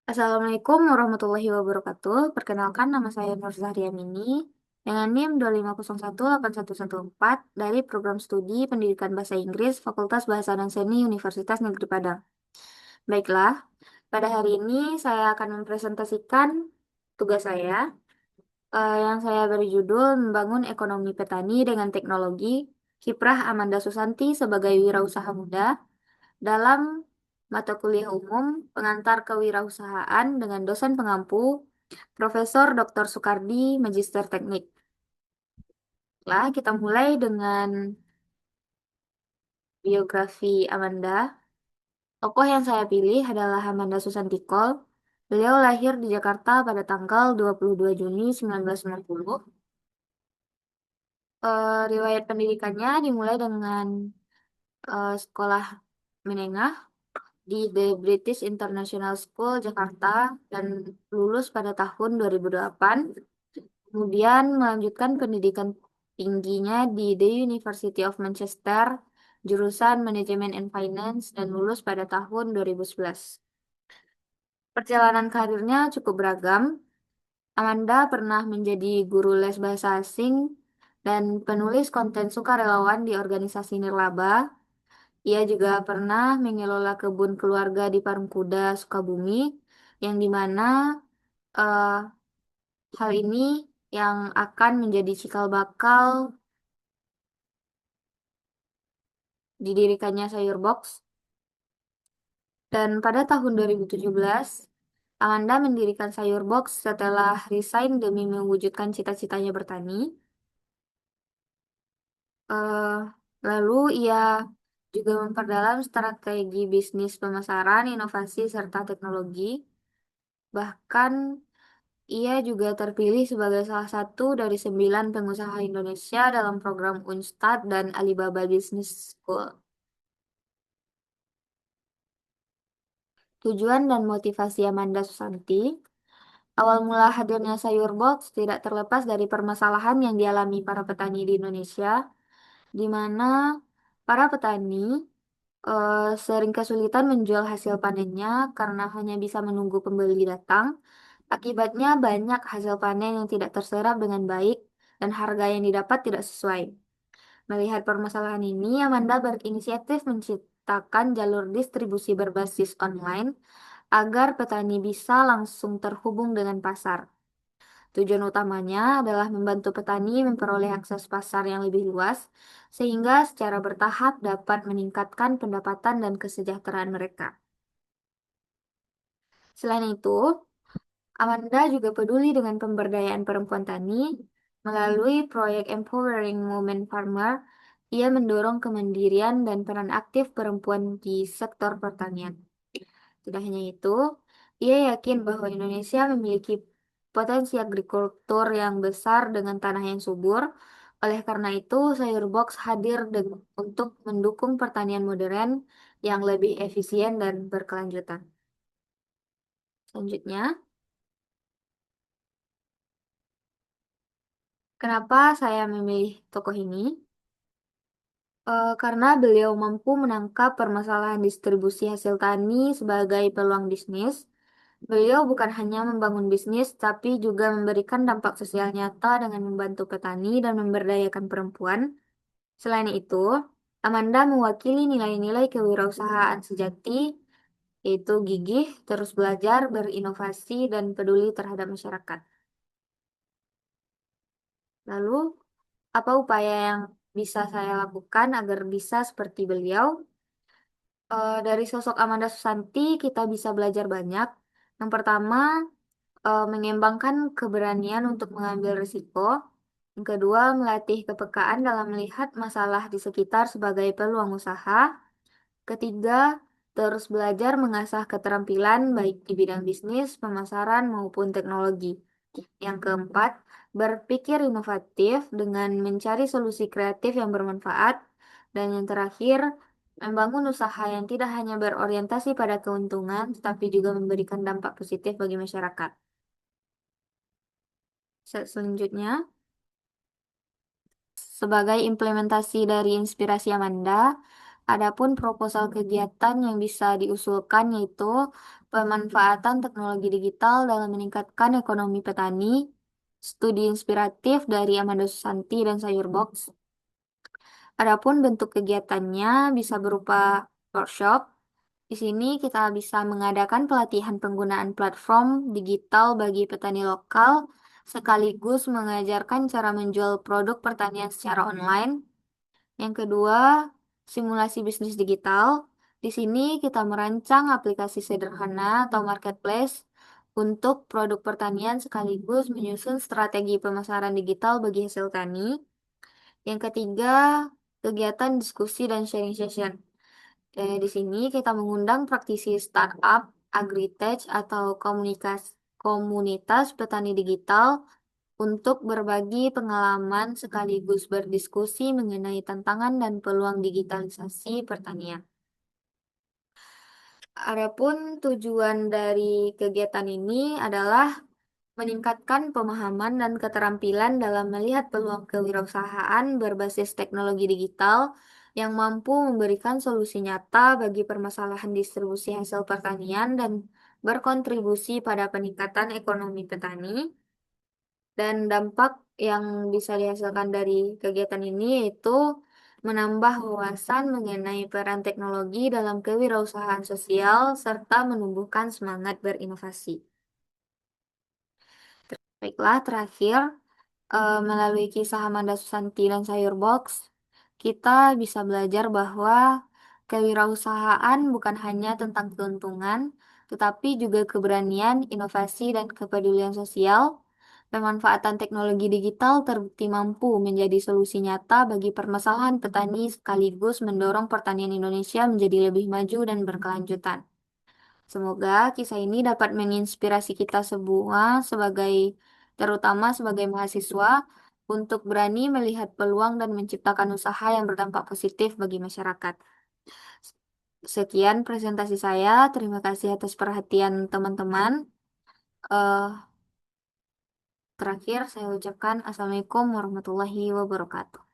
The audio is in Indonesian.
Assalamualaikum warahmatullahi wabarakatuh. Perkenalkan nama saya Nur Zahriyamini dengan NIM 2501814 dari Program Studi Pendidikan Bahasa Inggris Fakultas Bahasa dan Seni Universitas Negeri Padang. Baiklah, pada hari ini saya akan mempresentasikan tugas saya yang saya beri judul Membangun Ekonomi Petani dengan Teknologi, Kiprah Amanda Susanti sebagai Wirausaha Muda dalam mata kuliah umum pengantar kewirausahaan dengan dosen pengampu Profesor Dr. Soekardi, Magister Teknik. Lah, kita mulai dengan biografi Amanda. Tokoh yang saya pilih adalah Amanda Susanti Kol. Beliau lahir di Jakarta pada tanggal 22 Juni 1990. Riwayat pendidikannya dimulai dengan sekolah menengah di The British International School Jakarta dan lulus pada tahun 2008. Kemudian melanjutkan pendidikan tingginya di The University of Manchester, jurusan Manajemen and Finance dan lulus pada tahun 2011. Perjalanan karirnya cukup beragam. Amanda pernah menjadi guru les bahasa asing dan penulis konten sukarelawan di organisasi nirlaba. Ia juga pernah mengelola kebun keluarga di Parungkuda, Sukabumi, yang dimana eh, hal ini yang akan menjadi cikal bakal didirikannya Sayur Box. Dan pada tahun 2017, Amanda mendirikan Sayur Box setelah resign demi mewujudkan cita-citanya bertani. Eh, Lalu ia juga memperdalam strategi bisnis pemasaran, inovasi, serta teknologi. Bahkan ia juga terpilih sebagai salah satu dari 9 pengusaha Indonesia dalam program Unstad dan Alibaba Business School. Tujuan dan motivasi Amanda Susanti. Awal mula hadirnya sayur box tidak terlepas dari permasalahan yang dialami para petani di Indonesia, di mana para petani sering kesulitan menjual hasil panennya karena hanya bisa menunggu pembeli datang. Akibatnya banyak hasil panen yang tidak terserap dengan baik dan harga yang didapat tidak sesuai. Melihat permasalahan ini, Amanda berinisiatif menciptakan jalur distribusi berbasis online agar petani bisa langsung terhubung dengan pasar. Tujuan utamanya adalah membantu petani memperoleh akses pasar yang lebih luas, sehingga secara bertahap dapat meningkatkan pendapatan dan kesejahteraan mereka. Selain itu, Amanda juga peduli dengan pemberdayaan perempuan tani. Melalui proyek Empowering Women Farmer, ia mendorong kemandirian dan peran aktif perempuan di sektor pertanian. Tidak hanya itu, ia yakin bahwa Indonesia memiliki potensi agrikultur yang besar dengan tanah yang subur. Oleh karena itu, Sayur Box hadir untuk mendukung pertanian modern yang lebih efisien dan berkelanjutan. Selanjutnya, kenapa saya memilih tokoh ini? Karena beliau mampu menangkap permasalahan distribusi hasil tani sebagai peluang bisnis. Beliau bukan hanya membangun bisnis, tapi juga memberikan dampak sosial nyata dengan membantu petani dan memberdayakan perempuan. Selain itu, Amanda mewakili nilai-nilai kewirausahaan sejati, yaitu gigih, terus belajar, berinovasi, dan peduli terhadap masyarakat. Lalu, apa upaya yang bisa saya lakukan agar bisa seperti beliau? Dari sosok Amanda Susanti, kita bisa belajar banyak. Yang pertama, mengembangkan keberanian untuk mengambil risiko. Yang kedua, melatih kepekaan dalam melihat masalah di sekitar sebagai peluang usaha. Ketiga, terus belajar mengasah keterampilan baik di bidang bisnis, pemasaran, maupun teknologi. Yang keempat, berpikir inovatif dengan mencari solusi kreatif yang bermanfaat. Dan yang terakhir, membangun usaha yang tidak hanya berorientasi pada keuntungan, tapi juga memberikan dampak positif bagi masyarakat. Selanjutnya, sebagai implementasi dari inspirasi Amanda, adapun proposal kegiatan yang bisa diusulkan yaitu pemanfaatan teknologi digital dalam meningkatkan ekonomi petani, studi inspiratif dari Amanda Susanti dan Sayurbox. Adapun bentuk kegiatannya bisa berupa workshop. Di sini kita bisa mengadakan pelatihan penggunaan platform digital bagi petani lokal, sekaligus mengajarkan cara menjual produk pertanian secara online. Yang kedua, simulasi bisnis digital. Di sini kita merancang aplikasi sederhana atau marketplace untuk produk pertanian sekaligus menyusun strategi pemasaran digital bagi hasil tani. Yang ketiga, kegiatan diskusi dan sharing session. Di sini kita mengundang praktisi startup, agritech, atau komunitas petani digital untuk berbagi pengalaman sekaligus berdiskusi mengenai tantangan dan peluang digitalisasi pertanian. Adapun tujuan dari kegiatan ini adalah meningkatkan pemahaman dan keterampilan dalam melihat peluang kewirausahaan berbasis teknologi digital yang mampu memberikan solusi nyata bagi permasalahan distribusi hasil pertanian dan berkontribusi pada peningkatan ekonomi petani. Dan dampak yang bisa dihasilkan dari kegiatan ini yaitu menambah wawasan mengenai peran teknologi dalam kewirausahaan sosial serta menumbuhkan semangat berinovasi. Baiklah, terakhir, melalui kisah Amanda Susanti dan Sayur Box, kita bisa belajar bahwa kewirausahaan bukan hanya tentang keuntungan, tetapi juga keberanian, inovasi, dan kepedulian sosial. Pemanfaatan teknologi digital terbukti mampu menjadi solusi nyata bagi permasalahan petani sekaligus mendorong pertanian Indonesia menjadi lebih maju dan berkelanjutan. Semoga kisah ini dapat menginspirasi kita semua terutama sebagai mahasiswa, untuk berani melihat peluang dan menciptakan usaha yang berdampak positif bagi masyarakat. Sekian presentasi saya. Terima kasih atas perhatian teman-teman. Eh, Terakhir, saya ucapkan Assalamualaikum warahmatullahi wabarakatuh.